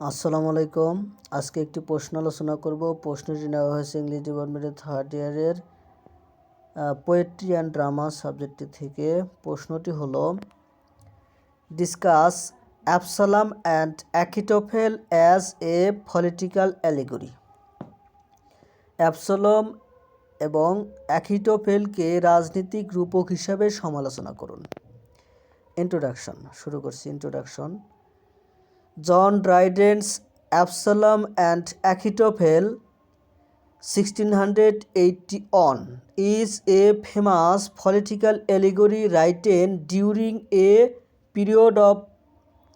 আসসালামু আলাইকুম। আজকে একটি প্রশ্ন আলোচনা করব। প্রশ্নটি নেওয়া হয়েছে ইংলিশ ডিপার্টমেন্টের থার্ড ইয়ারের পোয়েট্রি অ্যান্ড ড্রামা সাবজেক্টটি থেকে। প্রশ্নটি হলো, discuss Absalom and Achitophel as a political allegory. Absalom এবং অ্যাকিটোফেলকে রাজনীতিক রূপক হিসাবে সমালোচনা করুন। ইন্ট্রোডাকশন শুরু করছি। Introduction. John Dryden's Absalom and Achitophel 1681 is a famous political allegory written during a period of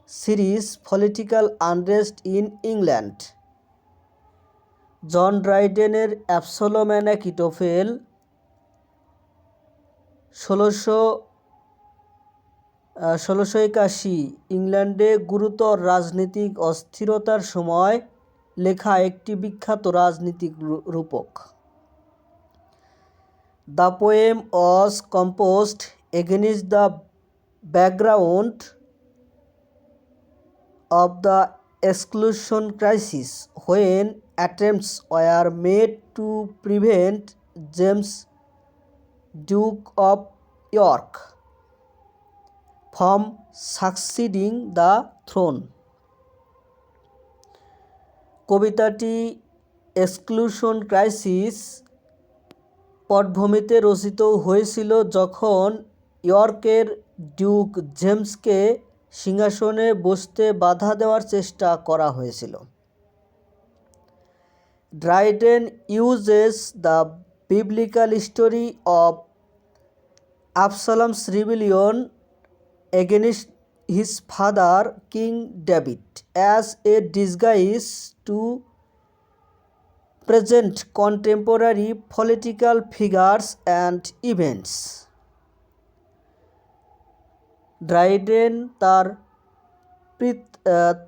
serious political unrest in England. John ড্রাইডেনের Absalom and Achitophel 1681 ইংল্যান্ডে গুরুতর রাজনৈতিক অস্থিরতার সময় লেখা একটি বিখ্যাত রাজনীতিক রূপক। The poem was composed against the background of the exclusion crisis when attempts were made to prevent James, Duke of York, from succeeding the throne. কবিতাটি এক্সক্লুশন ক্রাইসিস পটভূমিতে রচিত হয়েছিল যখন ইয়র্কের ডিউক জেমসকে সিংহাসনে বসতে বাধা দেওয়ার চেষ্টা করা হয়েছিল। Dryden uses the biblical story of Absalom's rebellion against his father, King David, as a disguise to present contemporary political figures and events. Dryden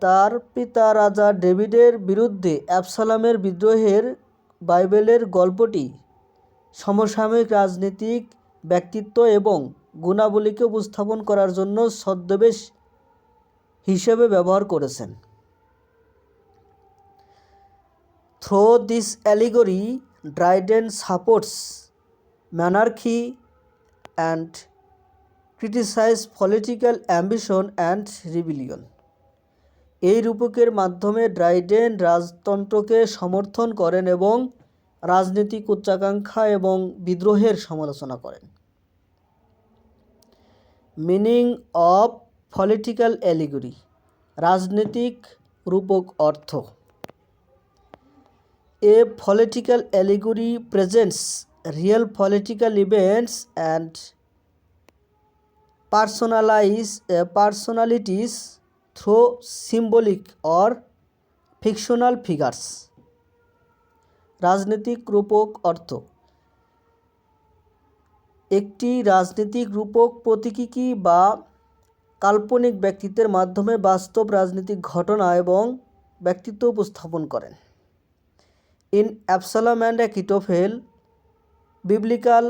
তার পিতা রাজা ডেভিডের বিরুদ্ধে অ্যাবসালমের বিদ্রোহের বাইবেলের গল্পটি সমসাময়িক রাজনীতিক ব্যক্তিত্ব এবং গুণাবলীকে উপস্থাপন করার জন্য ছদ্মবেশ হিসেবে ব্যবহার করেছেন। Through this allegory Dryden supports monarchy and criticize political ambition and rebellion. এই রূপকের মাধ্যমে ড্রাইডেন রাজতন্ত্রকে সমর্থন করেন এবং রাজনৈতিক উচ্চাকাঙ্ক্ষা এবং বিদ্রোহের সমালোচনা করেন। Meaning of political allegory. রাজনৈতিক রূপক অর্থ। এ political allegory presents real political events and personalities through symbolic or fictional figures. রাজনৈতিক রূপক অর্থ। একটি রাজনৈতিক রূপক প্রতীকী বা কাল্পনিক ব্যক্তিত্বের মাধ্যমে বাস্তব রাজনৈতিক ঘটনা এবং ব্যক্তিত্ব উপস্থাপন করেন। In Absalom and Achitophel, biblical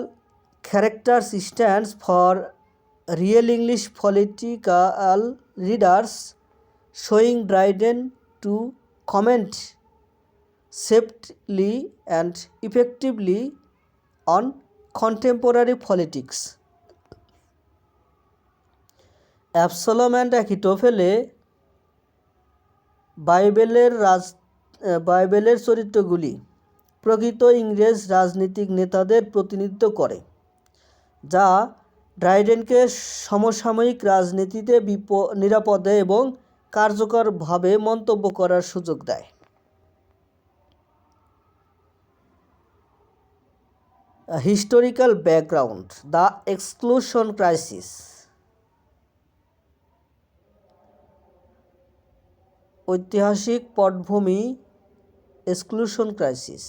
characters stands for real English political readers, showing Dryden to comment swiftly and effectively on contemporary politics. Absalom and অ্যাকিটোফেলে বাইবেলের চরিত্রগুলি প্রকৃত ইংরেজ রাজনৈতিক নেতাদের প্রতিনিধিত্ব করে, যা ড্রাইডেনকে সমসাময়িক রাজনীতিতে নিরাপদে এবং কার্যকরভাবে মন্তব্য করার সুযোগ দেয়। Historical background. The exclusion crisis. ঐতিহাসিক পটভূমি। Exclusion crisis.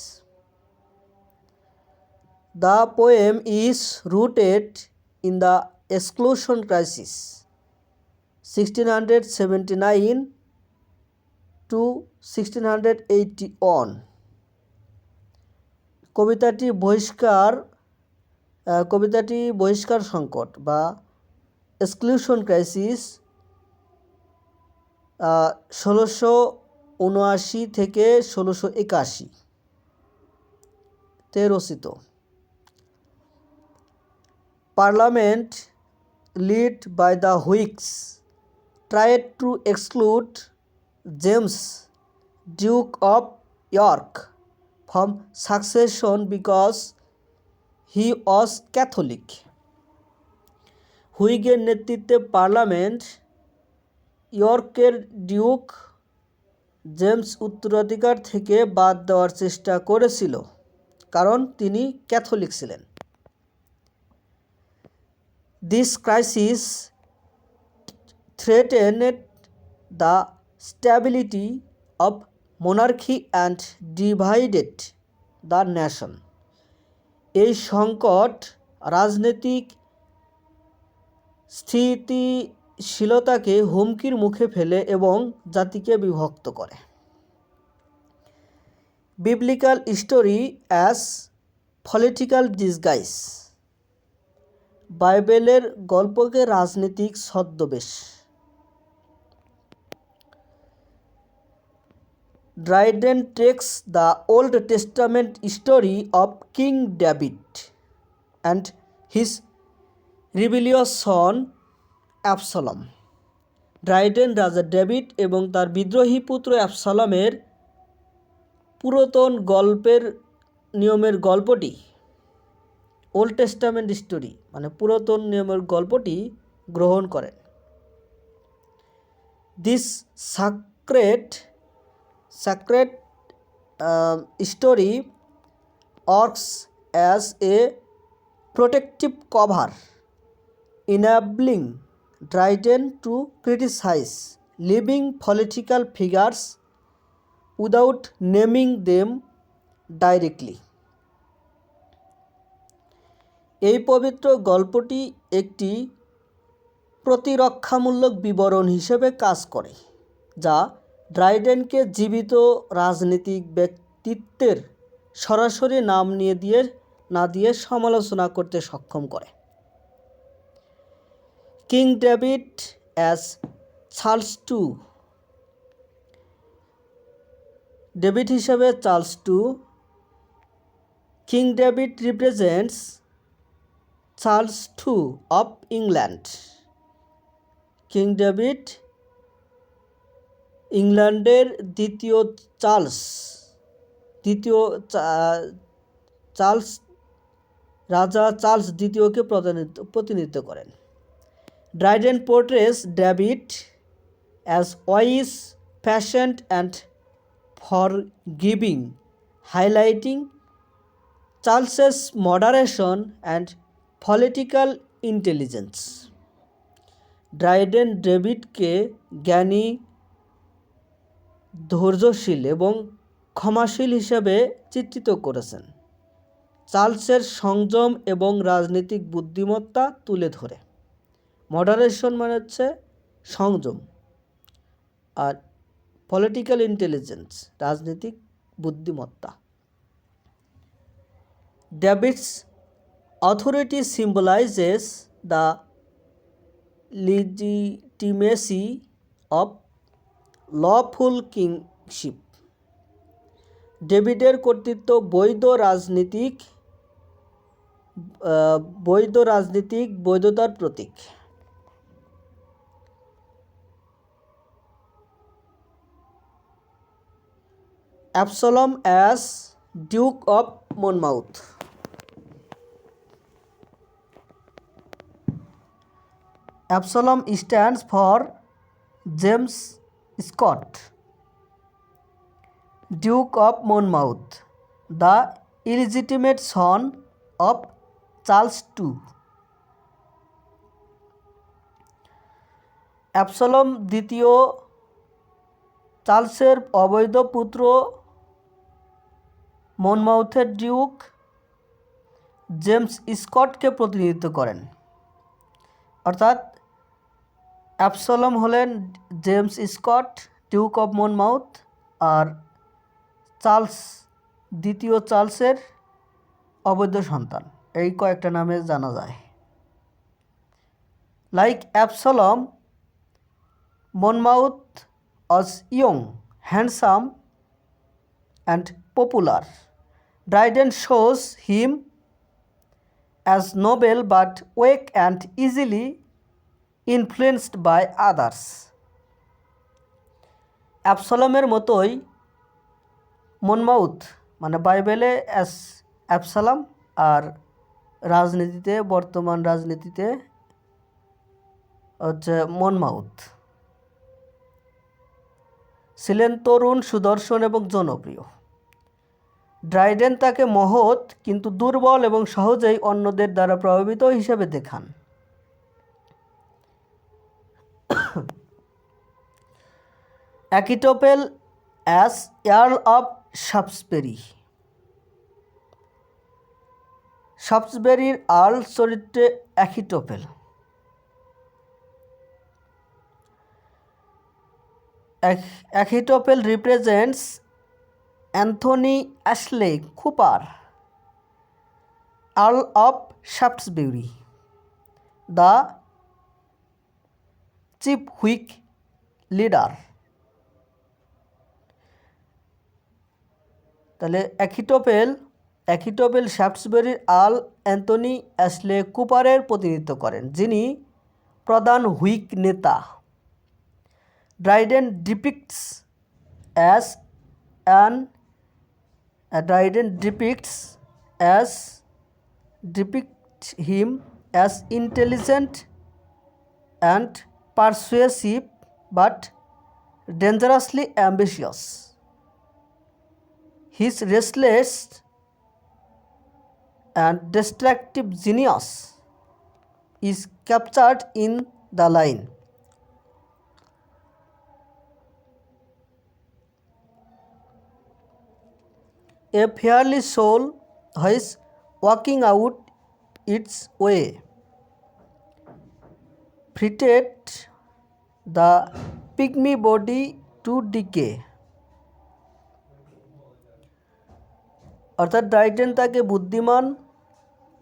The poem is rooted in the exclusion crisis 1679 to 1681. কবিতাটি বহিষ্কার সংকট বা এক্সক্লুশন ক্রাইসিস 1679 থেকে 1681 তে রচিত। Parliament led by the Whigs tried to exclude James, Duke of York, from succession because he was Catholic. হুইগের নেতৃত্বে parliament ইয়র্কের Duke James উত্তরাধিকার থেকে বাদ দেওয়ার চেষ্টা করেছিল কারণ তিনি ক্যাথলিক ছিলেন। This crisis threatened the stability of monarchy and divided the nation. এই সংকট রাজনৈতিক স্থিতিশীলতাকে হুমকির মুখে ফেলে এবং জাতিকে বিভক্ত করে। Biblical story as political disguise, বাইবেলের গল্পকে রাজনৈতিক ছদ্মবেশ। Dryden takes the old testament story of king David and his rebellious son Absalom. Dryden রাজা ডেভিড এবং তার বিদ্রোহী পুত্র অ্যাবসালমের পুরাতন নিয়মের গল্পটি, ওল্ড টেস্টামেন্ট স্টোরি মানে পুরাতন নিয়মের গল্পটি গ্রহণ করেন। This sacred story works as a protective cover, enabling Dryden to criticize living political figures without naming them directly. এই পবিত্র গল্পটি একটি প্রতিরক্ষামূলক বিবরণ হিসেবে কাজ করে, যা ড্রাইডেনকে জীবিত রাজনৈতিক ব্যক্তিত্বের সরাসরি নাম না দিয়ে সমালোচনা করতে সক্ষম করে। King David as Charles two, David হিসেবে Charles two. King David represents Charles two of England. King David ইংল্যান্ডের দ্বিতীয় রাজা চার্লস দ্বিতীয়কে প্রতিনিধিত্ব করেন। Dryden portrays David as wise, passionate and forgiving, highlighting Charles's moderation and political intelligence. Dryden ডেভিডকে জ্ঞানী, ধৈর্যশীল এবং ক্ষমাশীল হিসেবে চিত্রিত করেছেন, চার্লসের সংযম এবং রাজনৈতিক বুদ্ধিমত্তা তুলে ধরে। মডারেশন মানে হচ্ছে সংযম, আর পলিটিক্যাল ইন্টেলিজেন্স রাজনৈতিক বুদ্ধিমত্তা। David's authority symbolises the legitimacy of lawful kingship. ডেভিডের কর্তৃত্ব বৈধ রাজনীতিক বৈধতার প্রতীক। Absalom as Duke of Monmouth. Absalom stands for James Scott, Duke of Monmouth, the illegitimate son of Charles II. অ্যাবসালম দ্বিতীয় চার্লসের অবৈধ পুত্র, মনমাউথের ডিউক জেমস স্কটকে প্রতিনিধিত্ব করেন। অর্থাৎ অ্যাবসালম হলেন James Scott, Duke of Monmouth, আর চার্লস দ্বিতীয় চার্লসের অবৈধ সন্তান। এই কয়েকটা নামে জানা যায়। Like Absalom, Monmouth was young, handsome and popular. Dryden shows him as noble but weak and easily influenced by others. অ্যাবসালমের মতোই মনমাউথ মানে বাইবেলে অ্যাবসালাম আর রাজনীতিতে বর্তমান রাজনীতিতে হচ্ছে মনমাউথ ছিলেন তরুণ, সুদর্শন এবং জনপ্রিয়। ড্রাইডেন তাকে মহৎ কিন্তু দুর্বল এবং সহজেই অন্যদের দ্বারা প্রভাবিত হিসেবে দেখান। Achitophel as earl of Shaftesbury. শাফটসবেরির আর্ল চরিত্রে Achitophel. Achitophel represents Anthony Ashley Cooper, earl of Shaftesbury, the chief Whig leader. তাহলে অ্যাকিটোপেল শাফটসবেরির আর্ল অ্যান্থনি অ্যাশলে কুপারের প্রতিনিধিত্ব করেন, যিনি প্রধান হুইগ নেতা। Dryden depicts him as intelligent and persuasive but dangerously ambitious. His restless and destructive genius is captured in the line, "A fearless soul is walking out its way, fritted the pygmy body to decay." অর্থাৎ Dryden তাকে বুদ্ধিমান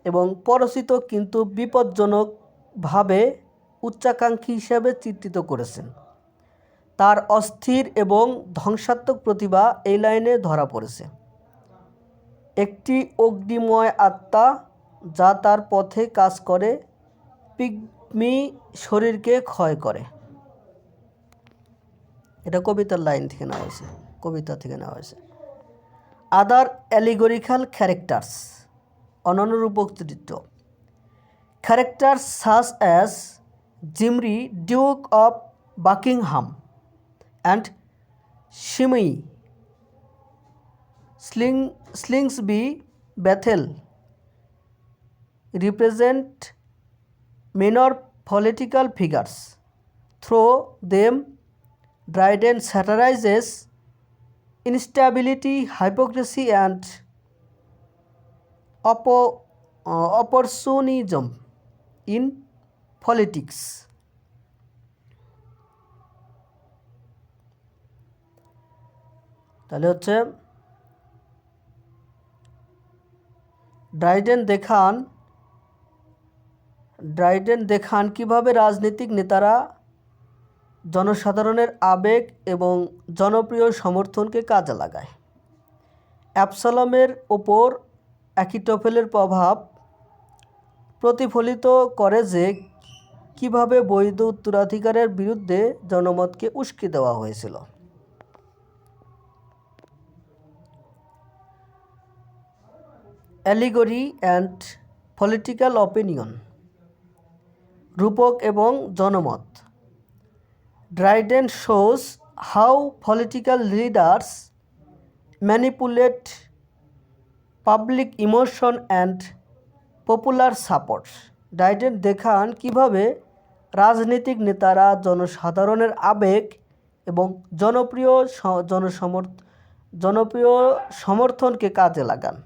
এবং পরিচিত কিন্তু বিপজ্জনকভাবে উচ্চাকাঙ্ক্ষী হিসাবে চিত্রিত করেছেন। তার অস্থির এবং ধ্বংসাত্মক প্রতিভা এই লাইনে ধরা পড়েছে। একটি অগ্নিময় আত্মা যা তার পথে কাজ করে, পিগমি শরীরকে ক্ষয় করে। এটা কবিতার লাইন থেকে নেওয়া হয়েছে, কবিতা থেকে নেওয়া হয়েছে। আদার অ্যালিগরিক্যাল ক্যারেক্টার্স, অনন্য রূপক চরিত্র। Characters such as Zimri, duke of Buckingham, and Shimei, Slingsby, Bethel represent minor political figures. Through them, Dryden satirizes instability, hypocrisy, and opportunism in politics. তাহলে হচ্ছে ড্রাইডেন দেখান কিভাবে রাজনৈতিক নেতারা জনসাধারণের আবেগ এবং জনপ্রিয় সমর্থনকে কাজে লাগায়। অ্যাবসালমের ওপর অ্যাকিটোপেলের প্রভাব প্রতিফলিত করে যে কিভাবে বৈধ উত্তরাধিকারের বিরুদ্ধে জনমতকে উস্কে দেওয়া হয়েছিল। অ্যালিগরি অ্যান্ড পলিটিক্যাল অপিনিয়ন, রূপক এবং জনমত। Dryden shows how political leaders manipulate public emotion and popular support. Dryden দেখান কিভাবে রাজনৈতিক নেতারা জনসাধারণের আবেগ এবং জনপ্রিয় সমর্থনকে কাজে লাগান।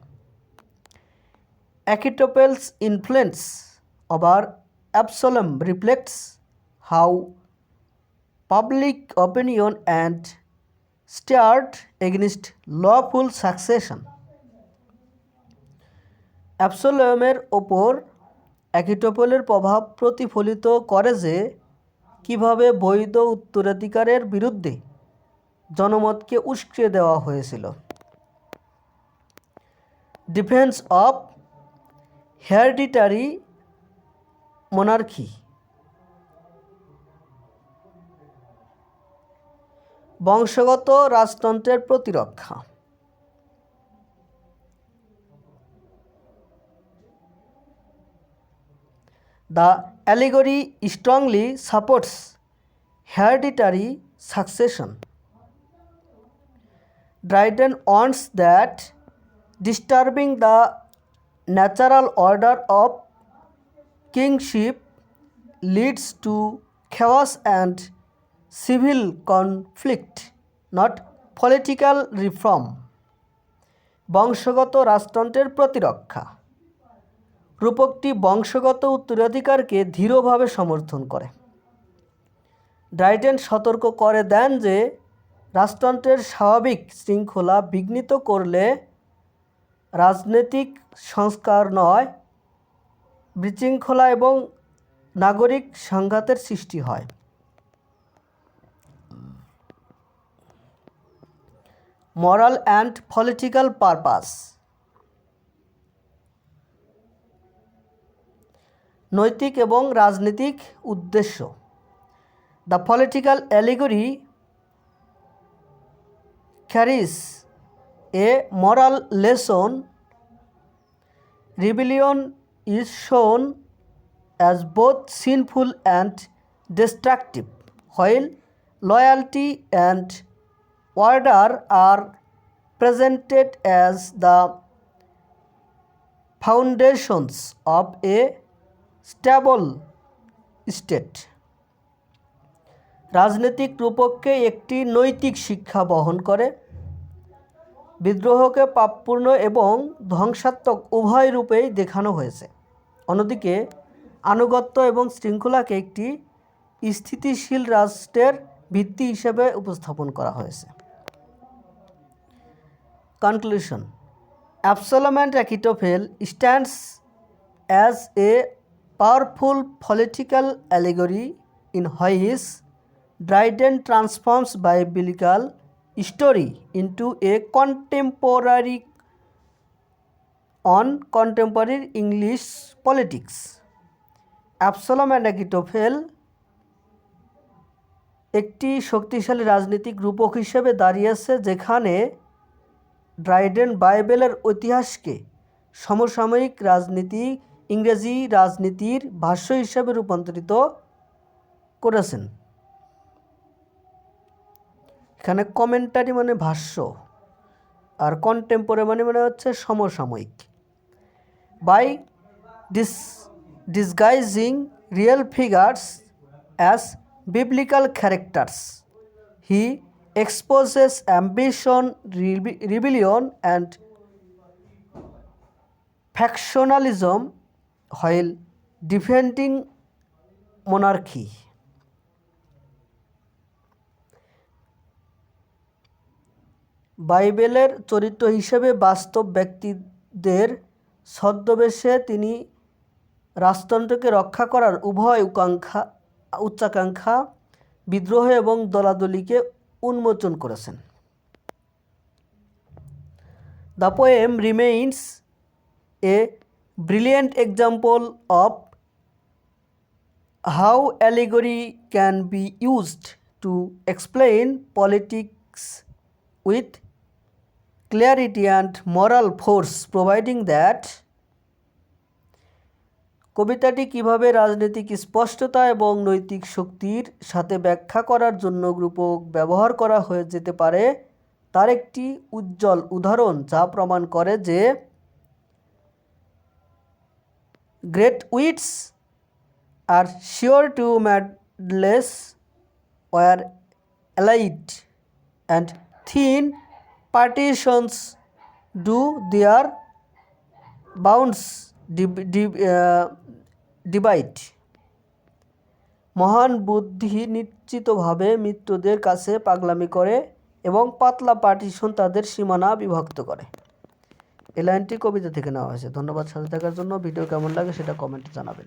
Achitophel's influence over Absalom reflects how public opinion and stirred against lawful succession. অ্যাবসালমের ওপর অ্যাকিটোপেলের প্রভাব প্রতিফলিত করে যে কিভাবে বৈধ উত্তরাধিকারের বিরুদ্ধে জনমতকে উস্কে দেওয়া হয়েছিল। ডিফেন্স অফ হেরিডিটারি মনার্কি, বংশগত রাজতন্ত্রের প্রতিরক্ষা। The allegory strongly supports hereditary succession. Dryden wants that disturbing the natural order of kingship leads to chaos and civil conflict, not political reform. বংশগত রাজতন্ত্রের প্রতিরক্ষা। রূপকটি বংশগত উত্তরাধিকারকে দৃঢ়ভাবে সমর্থন করে। ড্রাইডেন সতর্ক করে দেন যে রাজতন্ত্রের স্বাভাবিক শৃঙ্খলা বিঘ্নিত করলে রাজনৈতিক সংস্কার নয়, বিশৃঙ্খলা এবং নাগরিক সংঘাতের সৃষ্টি হয়। moral and political purpose. নৈতিক এবং রাজনৈতিক উদ্দেশ্য। The political allegory carries a moral lesson. Rebellion is shown as both sinful and destructive, while loyalty and order are presented as the foundations of a stable state. রাজনৈতিক রূপককে একটি নৈতিক শিক্ষা বহন করে। বিদ্রোহকে পাপপূর্ণ এবং ধ্বংসাত্মক উভয় রূপেই দেখানো হয়েছে। অন্যদিকে আনুগত্য এবং শৃঙ্খলাকে একটি স্থিতিশীল রাষ্ট্রের ভিত্তি হিসেবে উপস্থাপন করা হয়েছে। Conclusion. Absalom and Achitophel stands as a powerful political allegory in which Dryden transforms biblical story into a contemporary English politics. Absalom and Achitophel একটি শক্তিশালী রাজনৈতিক রূপক হিসেবে দাঁড়িয়েছে, যেখানে ড্রাইডেন বাইবেলের ইতিহাসকে সমসাময়িক ইংরেজি রাজনীতির ভাষ্য হিসেবে রূপান্তরিত করেছেন। এখানে কমেন্টারি মানে ভাষ্য, আর কন্টেম্পোরারি মানে হচ্ছে সমসাময়িক। By disguising real figures as biblical characters, he exposes ambition, rebellion, and factionalism while defending monarchy. বাইবেলের চরিত্র হিসেবে বাস্তব ব্যক্তিদের ছদ্মবেশে তিনি রাজতন্ত্রকে রক্ষা করার উভয় উচ্চাকাঙ্ক্ষা, বিদ্রোহ এবং দলাদলিকে উন্মোচন করেছেন। The poem remains a brilliant example of how allegory can be used to explain politics with clarity and moral force, providing that কবিতাটি কিভাবে রাজনৈতিক স্পষ্টতা এবং নৈতিক শক্তির সাথে ব্যাখ্যা করার জন্য রূপক ব্যবহার করা হয়ে যেতে পারে তার একটি উজ্জ্বল উদাহরণ, যা প্রমাণ করে যে great wits are sure to madness near allied and thin partitions do their bounds divide. মহান বুদ্ধি নিশ্চিতভাবে মিত্রদের কাছে পাগলামি করে এবং পাতলা পার্টিশন তাদের সীমানা বিভক্ত করে। এই লাইনটি কবিতা থেকে নেওয়া হয়েছে। ধন্যবাদ সাথে থাকার জন্য। ভিডিও কেমন লাগে সেটা কমেন্টে জানাবেন।